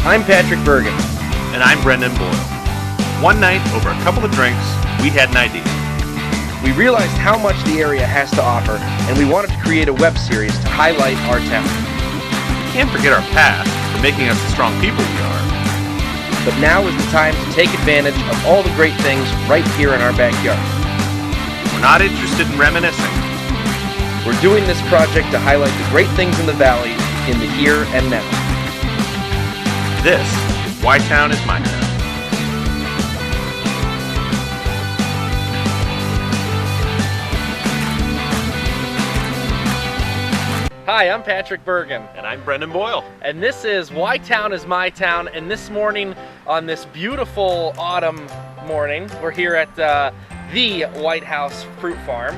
I'm Patrick Bergen. And I'm Brendan Boyle. One night, over a couple of drinks, we had an idea. We realized how much the area has to offer, and we wanted to create a web series to highlight our town. We can't forget our past for making us the strong people we are. But now is the time to take advantage of all the great things right here in our backyard. We're not interested in reminiscing. We're doing this project to highlight the great things in the valley in the here and now. This is YTown is MyTown. Hi, I'm Patrick Bergen. And I'm Brendan Boyle. And this is YTown is MyTown. And this morning, on this beautiful autumn morning, we're here at the White House Fruit Farm.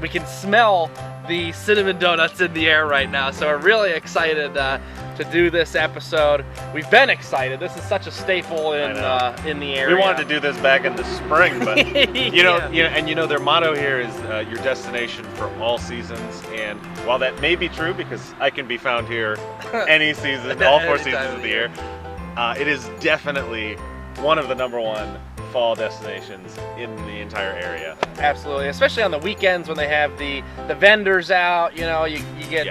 We can smell the cinnamon donuts in the air right now, so we're really excited to do this episode. We've been excited. This is such a staple in the area. We wanted to do this back in the spring, but their motto here is your destination for all seasons. And while that may be true, because I can be found here any season, all 4 seasons of the year, it is definitely one of the #1 fall destinations in the entire area. Absolutely, especially on the weekends when they have the vendors out. You know, you get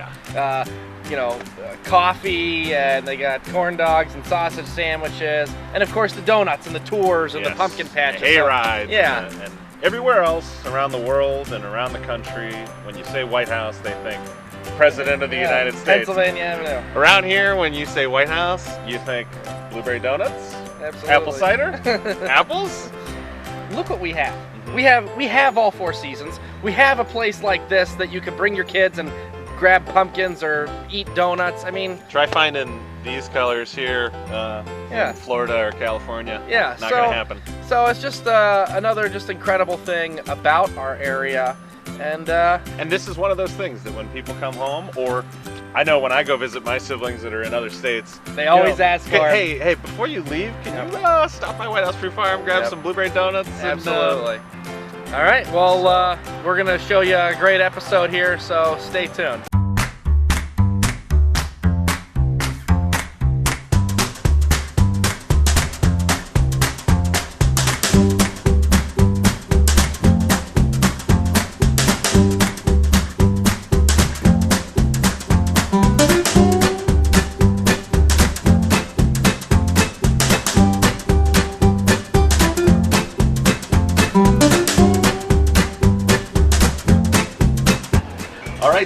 coffee, and they got corn dogs and sausage sandwiches, and of course the donuts and the tours and the pumpkin patches, hay rides, yeah, and everywhere else around the world and around the country. When you say White House, they think President of the United States. Pennsylvania. Around here, when you say White House, you think blueberry donuts. Absolutely. Apple cider? Apples? Look what we have. We have all 4 seasons. We have a place like this that you can bring your kids and grab pumpkins or eat donuts. I mean, try finding these colors here in Florida or California. Yeah, not gonna happen. So it's just another just incredible thing about our area, and this is one of those things that when people come home, or I know when I go visit my siblings that are in other states, they always ask for, hey, before you leave, can you stop by White House Fruit Farm, grab some blueberry donuts? Absolutely. All right, well, we're going to show you a great episode here, so stay tuned.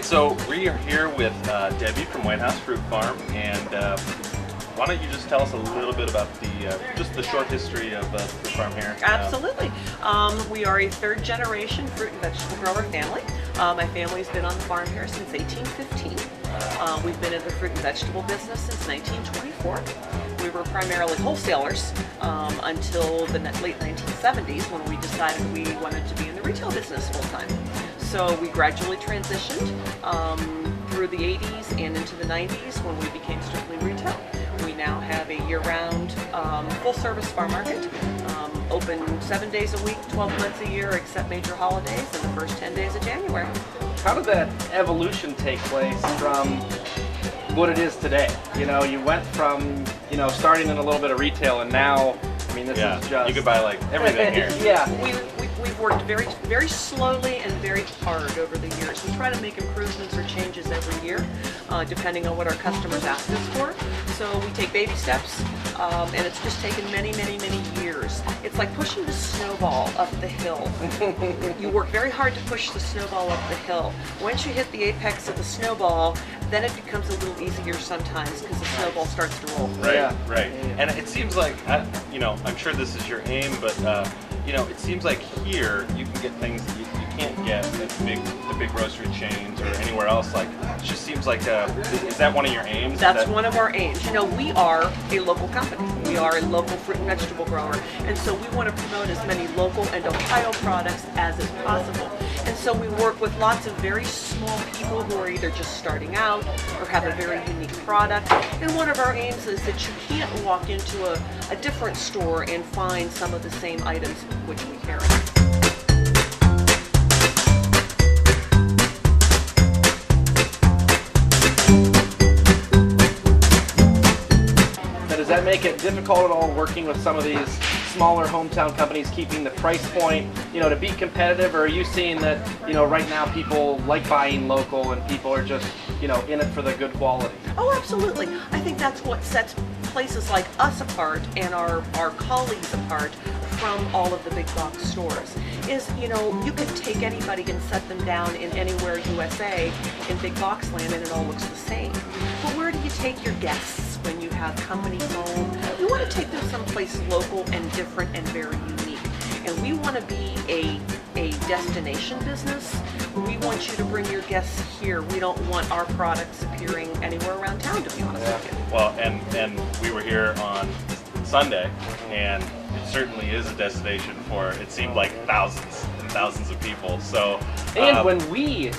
So we are here with Debbie from White House Fruit Farm, and why don't you just tell us a little bit about just the short history of the fruit farm here? Absolutely. We are a 3rd generation fruit and vegetable grower family. My family's been on the farm here since 1815. We've been in the fruit and vegetable business since 1924. We were primarily wholesalers until the late 1970s, when we decided we wanted to be in the retail business full time. So we gradually transitioned through the 80s and into the 90s when we became strictly retail. We now have a year-round full-service farm market, open 7 days a week, 12 months a year, except major holidays and the first 10 days of January. How did that evolution take place from what it is today? You know, you went from, starting in a little bit of retail, and now, I mean, this is just... You could buy, like, everything here. Yeah. We've worked very, very slowly and very hard over the years. We try to make improvements or changes every year, depending on what our customers ask us for. So we take baby steps, and it's just taken many, many, many years. It's like pushing the snowball up the hill. You work very hard to push the snowball up the hill. Once you hit the apex of the snowball, then it becomes a little easier sometimes because the snowball starts to roll. Right. And it seems like, I'm sure this is your aim, but it seems like here you can get things that you can't get at the big grocery chains or anywhere else. Like, it just seems like, is that one of your aims? That's one of our aims. We are a local company. We are a local fruit and vegetable grower, and so we want to promote as many local and Ohio products as is possible. And so we work with lots of very small people who are either just starting out or have a very unique product. And one of our aims is that you can't walk into a different store and find some of the same items which we carry. that make it difficult at all working with some of these smaller hometown companies, keeping the price point, to be competitive? Or are you seeing that, right now people like buying local and people are just, in it for the good quality? Oh, absolutely. I think that's what sets places like us apart and our colleagues apart from all of the big box stores. Is, you can take anybody and set them down in anywhere USA in big box land and it all looks the same. But where do you take your guests when you have company home? You want to take them someplace local and different and very unique. And we want to be a destination business. We want you to bring your guests here. We don't want our products appearing anywhere around town, to be honest with you. Well, and we were here on Sunday, and it certainly is a destination for, it seemed like, thousands and thousands of people. So, and when we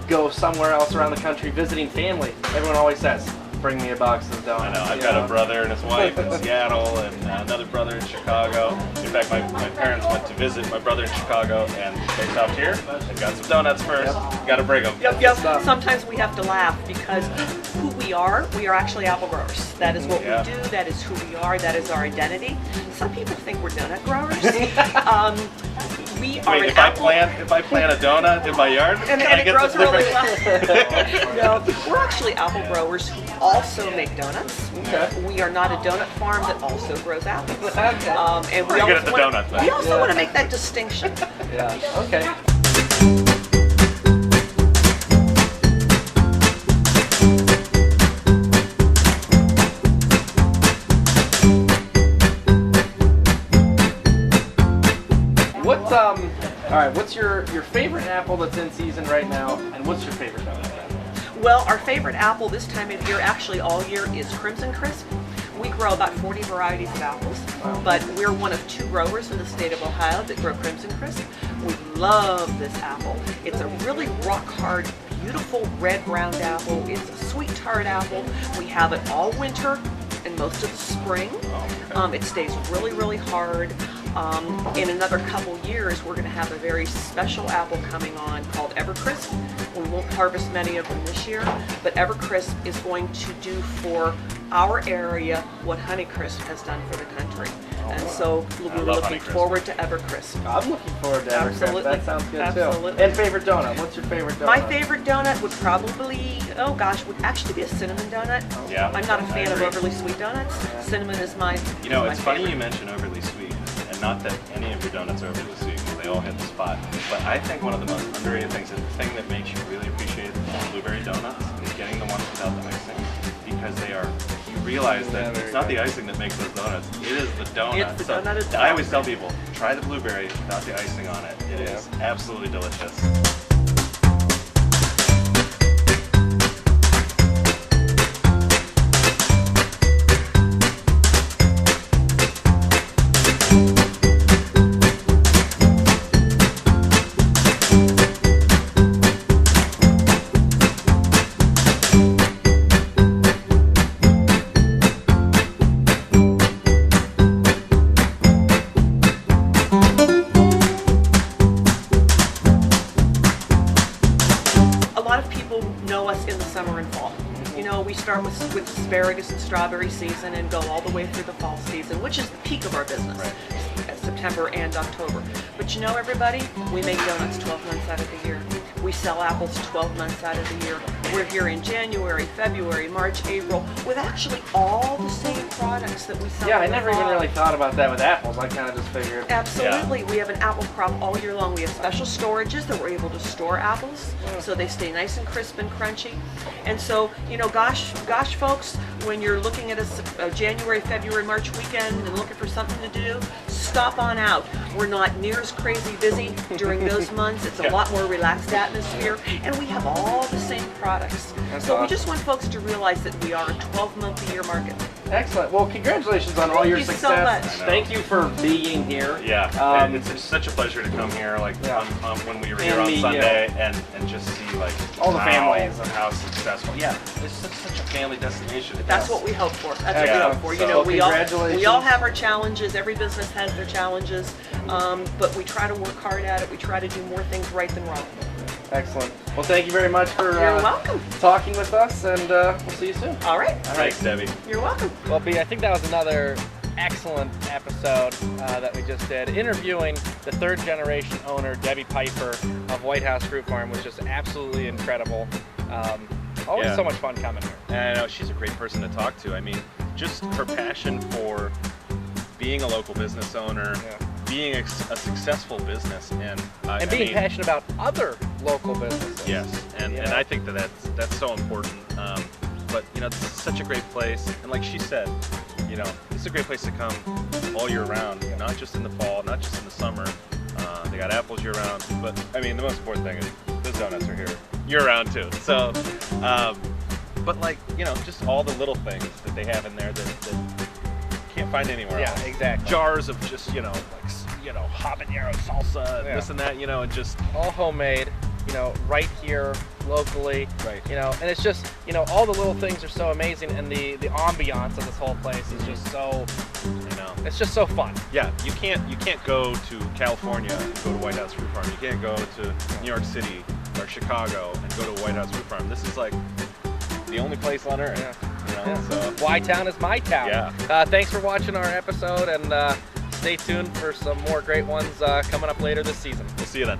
go somewhere else around the country visiting family, everyone always says, bring me a box of donuts. I know, I've got a brother and his wife in Seattle and another brother in Chicago. In fact, my parents went to visit my brother in Chicago and they stopped here and got some donuts first. Got to bring them. Yep. Sometimes we have to laugh because who we are actually apple growers. That is what we do, that is who we are, that is our identity. Some people think we're donut growers. We are Wait, if I plant a donut in my yard, and it grows really well. No, we're actually apple growers who also make donuts. Okay. We are not a donut farm that also grows apples. Okay. And Pretty good at the donut thing. we also want to make that distinction. Yeah. Okay. All right, what's your favorite apple that's in season right now, and what's your favorite donut? Well, our favorite apple this time of year, actually all year, is Crimson Crisp. We grow about 40 varieties of apples, but we're one of 2 growers in the state of Ohio that grow Crimson Crisp. We love this apple. It's a really rock hard, beautiful red round apple. It's a sweet tart apple. We have it all winter and most of the spring. It stays really, really hard. In another couple years, we're going to have a very special apple coming on called Evercrisp. We won't harvest many of them this year, but Evercrisp is going to do for our area what Honeycrisp has done for the country. And so we're looking forward to Evercrisp. I'm looking forward to Evercrisp. Absolutely. That sounds good Absolutely. too. And favorite donut? What's your favorite donut? My favorite donut would probably, would actually be a cinnamon donut. Yeah, I'm not a fan of agree. overly sweet donuts. Cinnamon is my It's funny favorite. you mention overly sweet, and not that any of your donuts are overly sweet, because they all hit the spot. But I think one of the most underrated things, and the thing that makes you really appreciate blueberry donuts, is getting the ones without the icing, because you realize that it's not the icing that makes those donuts, it is the donut. It's the donut itself. I always tell people, try the blueberry without the icing on it. It is absolutely delicious. We start with asparagus and strawberry season and go all the way through the fall season, which is the peak of our business, September and October. But everybody, we make donuts 12 months out of the year. We sell apples 12 months out of the year. We're here in January, February, March, April, with actually all the same products that we sell. Yeah, I never even really thought about that with apples. I kind of just figured. Absolutely. We have an apple crop all year long. We have special storages that we're able to store apples so they stay nice and crisp and crunchy. And so, gosh, folks, when you're looking at a January, February, March weekend and looking for something to do, stop on out. We're not near as crazy busy during those months. It's a lot more relaxed atmosphere, and we have all the same products. So we just want folks to realize that we are a 12-month-a-year market. Excellent. Well, congratulations on all your success. Thank you so much. Thank you for being here. Yeah, it's such a pleasure to come here, when we were here on Sunday, and just see all the families and how successful. Yeah, it's such a family destination. That's what we hope for. That's what we hope for. So, we all have our challenges. Every business has their challenges, but we try to work hard at it. We try to do more things right than wrong. Excellent. Well, thank you very much for You're welcome. talking with us, and we'll see you soon. All right. Thanks, Debbie. You're welcome. Well, B, I think that was another excellent episode that we just did. Interviewing the third generation owner, Debbie Pifer of White House Fruit Farm, was just absolutely incredible. Always so much fun coming here. And I know she's a great person to talk to. I mean, just her passion for being a local business owner, being a successful business, and being passionate about other local businesses. Yes, and I think that's so important. But you know, this is such a great place, and like she said, you know, this is a great place to come all year round, not just in the fall, not just in the summer. They got apples year round, but I mean, the most important thing is the donuts are here year round too. So, but like, you know, just all the little things that they have in there that can't find anywhere else. Yeah, exactly. Jars of just, you know, like, you know, habanero salsa, and this and that, you know, and just all homemade, you know, right here locally. Right. You know, and it's just, you know, all the little things are so amazing, and the ambiance of this whole place is just so, you know, it's just so fun. Yeah, you can't go to California and go to White House Fruit Farm. You can't go to New York City or Chicago and go to White House Fruit Farm. This is like the only place on earth. You know, so YTown is my town. Yeah. Thanks for watching our episode, and stay tuned for some more great ones coming up later this season. We'll see you then.